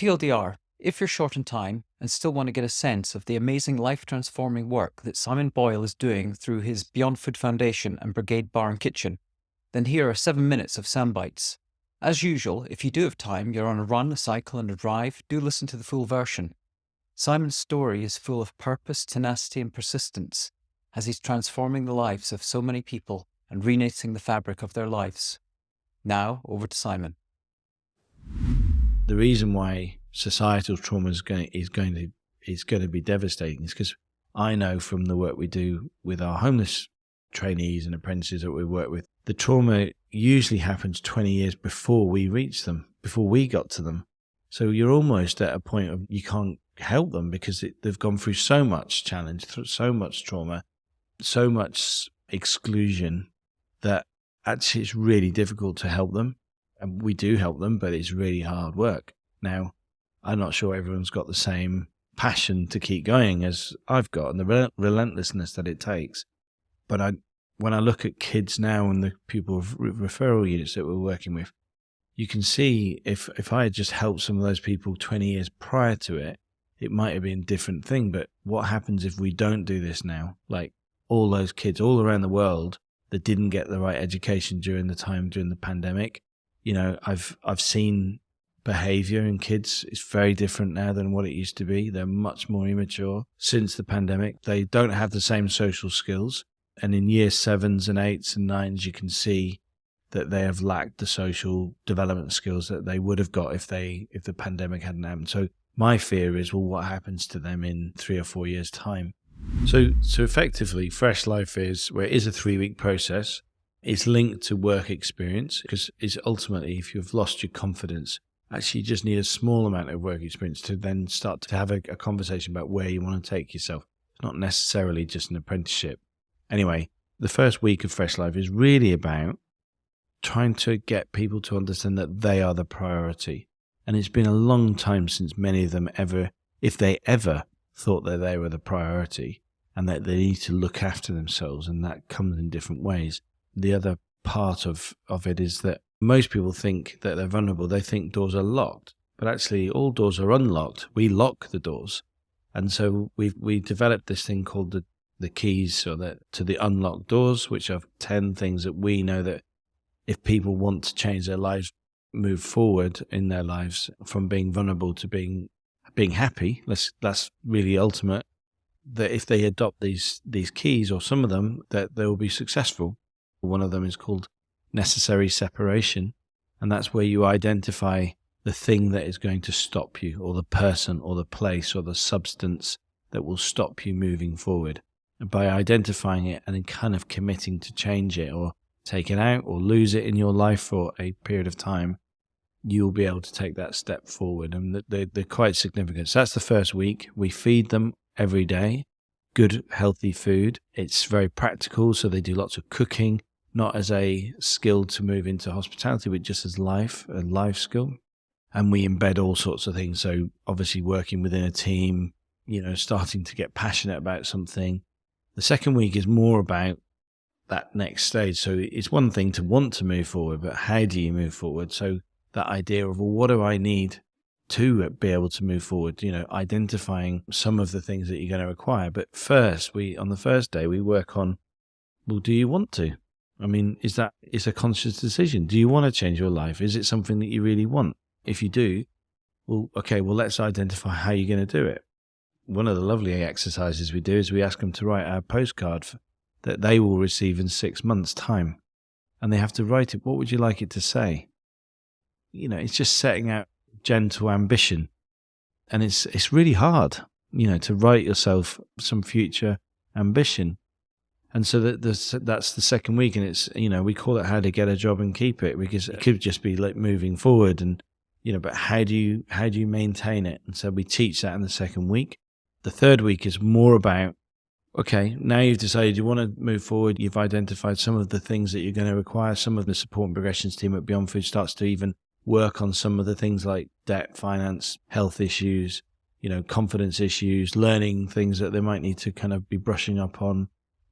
TLDR, if you're short on time and still want to get a sense of the amazing life-transforming work that Simon Boyle is doing through his Beyond Food Foundation and Brigade Bar+Kitchen, then here are 7 minutes of Soundbites. As usual, if you do have time, you're on a run, a cycle and a drive, do listen to the full version. Simon's story is full of purpose, tenacity and persistence as he's transforming the lives of so many people and reknitting the fabric of their lives. Now, over to Simon. The reason why societal trauma is going to be devastating is because I know from the work we do with our homeless trainees and apprentices that we work with, the trauma usually happens 20 years before we reach them, before we got to them. So you're almost at a point of you can't help them because they've gone through so much challenge, so much trauma, so much exclusion that actually it's really difficult to help them. And we do help them, but it's really hard work. Now, I'm not sure everyone's got the same passion to keep going as I've got and the relentlessness that it takes. But when I look at kids now and the pupil referral units that we're working with, you can see if I had just helped some of those people 20 years prior to it, it might have been a different thing. But what happens if we don't do this now? Like all those kids all around the world that didn't get the right education during the pandemic. You know, I've seen behavior in kids is very different now than what it used to be. They're much more immature since the pandemic. They don't have the same social skills. And in year 7s and 8s and 9s, you can see that they have lacked the social development skills that they would have got if the pandemic hadn't happened. So my fear is, well, what happens to them in 3 or 4 years' time? So effectively, FreshLife is a 3-week process. It's linked to work experience because it's ultimately, if you've lost your confidence, actually you just need a small amount of work experience to then start to have a conversation about where you want to take yourself. It's not necessarily just an apprenticeship. Anyway, the first week of FreshLife is really about trying to get people to understand that they are the priority. And it's been a long time since many of them ever, if they ever thought that they were the priority and that they need to look after themselves, and that comes in different ways. The other part of it is that most people think that they're vulnerable. They think doors are locked, but actually all doors are unlocked. We lock the doors. And so we developed this thing called the keys to the unlocked doors, which are 10 things that we know that if people want to change their lives, move forward in their lives from being vulnerable to being happy, that's really ultimate, that if they adopt these keys or some of them, that they will be successful. One of them is called necessary separation, and that's where you identify the thing that is going to stop you, or the person or the place or the substance that will stop you moving forward. And by identifying it and then kind of committing to change it or take it out or lose it in your life for a period of time, you'll be able to take that step forward. And they're quite significant. So that's the first week. We feed them every day, good, healthy food. It's very practical, so they do lots of cooking, not as a skill to move into hospitality, but just as a life skill. And we embed all sorts of things. So obviously working within a team, starting to get passionate about something. The second week is more about that next stage. So it's one thing to want to move forward, but how do you move forward? So that idea of, well, what do I need to be able to move forward? Identifying some of the things that you're going to require. But first, on the first day, we work on, well, do you want to? I mean, it's a conscious decision. Do you want to change your life? Is it something that you really want? If you do, let's identify how you're going to do it. One of the lovely exercises we do is we ask them to write a postcard that they will receive in 6 months' time. And they have to write it. What would you like it to say? It's just setting out gentle ambition. And it's really hard, to write yourself some future ambition. And so that's the second week, and it's, we call it how to get a job and keep it, because it could just be like moving forward and, but how do you maintain it? And so we teach that in the second week. The third week is more about, okay, now you've decided you want to move forward. You've identified some of the things that you're going to require. Some of the support and progressions team at Beyond Food starts to even work on some of the things like debt, finance, health issues, confidence issues, learning things that they might need to kind of be brushing up on.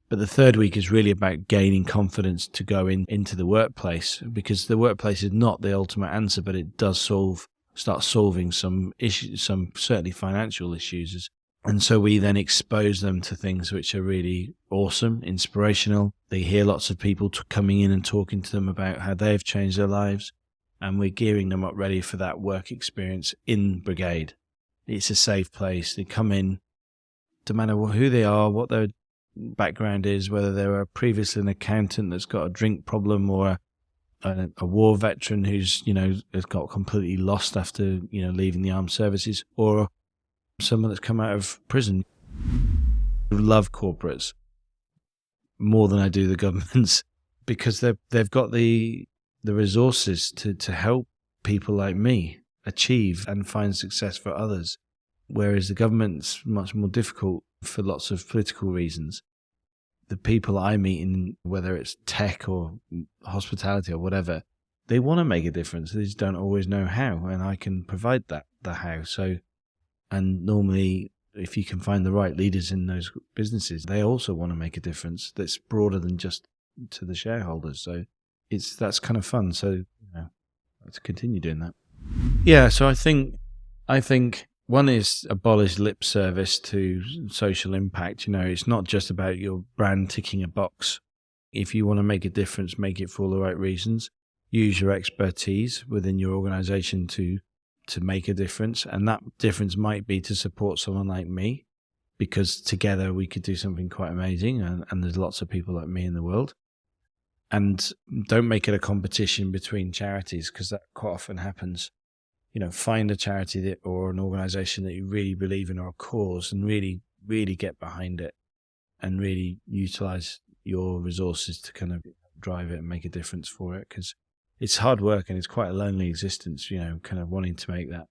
But the third week is really about gaining confidence to go into the workplace, because the workplace is not the ultimate answer, but it does solve start solving some issues, some certainly financial issues. And so we then expose them to things which are really awesome, inspirational. They hear lots of people coming in and talking to them about how they've changed their lives. And we're gearing them up ready for that work experience in Brigade. It's a safe place. They come in, no matter who they are, what their background is, whether they're previously an accountant that's got a drink problem or a war veteran who's, has got completely lost after, leaving the armed services, or someone that's come out of prison. I love corporates more than I do the governments because they've got the resources to help people like me achieve and find success for others, whereas the government's much more difficult for lots of political reasons. The people I meet in, whether it's tech or hospitality or whatever, they want to make a difference. They just don't always know how, and I can provide the how. So, and normally, if you can find the right leaders in those businesses, they also want to make a difference that's broader than just to the shareholders. So that's kind of fun. So, let's continue doing that. Yeah. So I think one is abolish lip service to social impact. It's not just about your brand ticking a box. If you want to make a difference, make it for all the right reasons. Use your expertise within your organization to make a difference. And that difference might be to support someone like me, because together we could do something quite amazing. And there's lots of people like me in the world. And don't make it a competition between charities, because that quite often happens. Find a charity or an organization that you really believe in, or a cause, and really, really get behind it and really utilize your resources to kind of drive it and make a difference for it. Because it's hard work and it's quite a lonely existence, kind of wanting to make that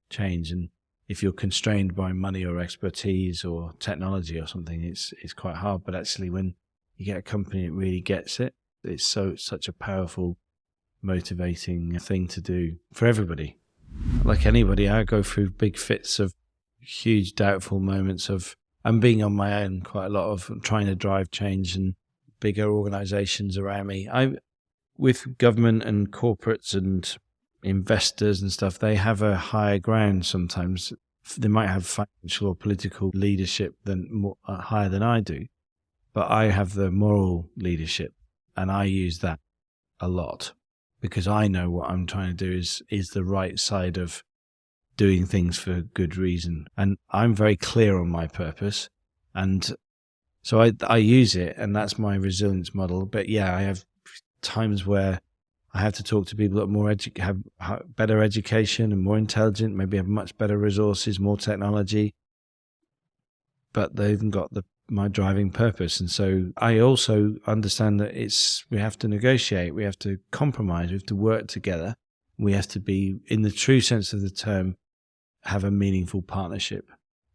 change. And if you're constrained by money or expertise or technology or something, it's quite hard. But actually, when you get a company that really gets it, it's such a powerful, motivating thing to do for everybody. Like anybody, I go through big fits of huge doubtful moments of I'm being on my own quite a lot, of trying to drive change, and bigger organizations around me. With government and corporates and investors and stuff, they have a higher ground sometimes. They might have financial or political leadership higher than I do, but I have the moral leadership, and I use that a lot. Because I know what I'm trying to do is the right side of doing things for good reason. And I'm very clear on my purpose. And so I use it, and that's my resilience model. But yeah, I have times where I have to talk to people that have better education and more intelligent, maybe have much better resources, more technology, but they haven't got my driving purpose. And so I also understand that we have to negotiate, we have to compromise, we have to work together. We have to be, in the true sense of the term, have a meaningful partnership.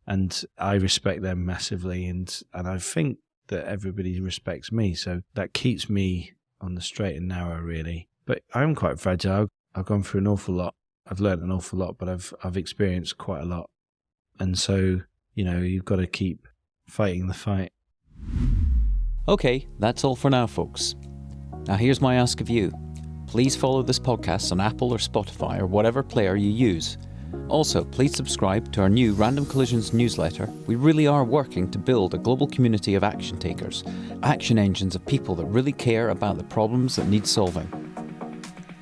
And I respect them massively, and I think that everybody respects me. So that keeps me on the straight and narrow, really. But I'm quite fragile. I've gone through an awful lot. I've learned an awful lot, but I've experienced quite a lot. And so, you've got to keep fighting the fight. Okay, that's all for now, folks. Now here's my ask of you. Please follow this podcast on Apple or Spotify or whatever player you use. Also, please subscribe to our new Random Collisions newsletter. We really are working to build a global community of action takers, action engines of people that really care about the problems that need solving.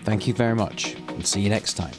Thank you very much, and see you next time.